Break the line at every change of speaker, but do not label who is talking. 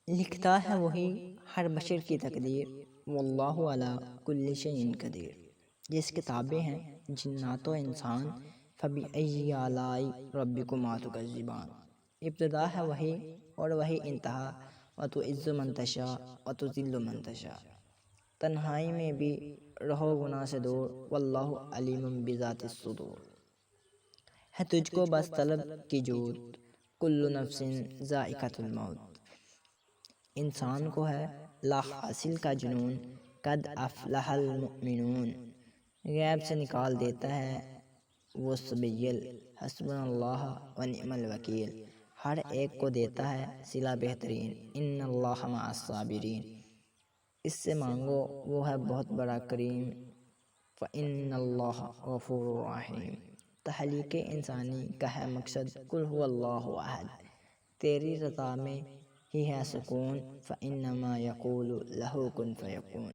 لکھتا ہے وہی ہر بشر کی تقدیر، واللہ علی کل شیء قدیر۔ جس کتابیں ہیں جنات و انسان، فبأی آلاء ربکما تکذبان۔ ابتدا ہے وہی اور وہی انتہا، وتعز من تشاء وتذل من تشاء۔ تنہائی میں بھی رہو گناہ سے دور، واللہ علیم بذات الصدور۔ ہے تجھ کو بس طلب کی جوت، کل نفس ذائقۃ الموت۔ انسان کو ہے لا حاصل کا جنون، قد افلح المؤمنون۔ غیب سے نکال دیتا ہے وہ سبیل، حسبنا اللہ ونعم الوکیل۔ ہر ایک کو دیتا ہے صلہ بہترین، ان اللہ مع الصابرین۔ اس سے مانگو وہ ہے بہت بڑا کریم، فإن اللہ غفور رحیم۔ تخلیق انسانی کا ہے مقصد، قل هو اللہ احد۔ تیری رضا میں ہی ہے سکون، فإنما یقول لہ کن فیکون۔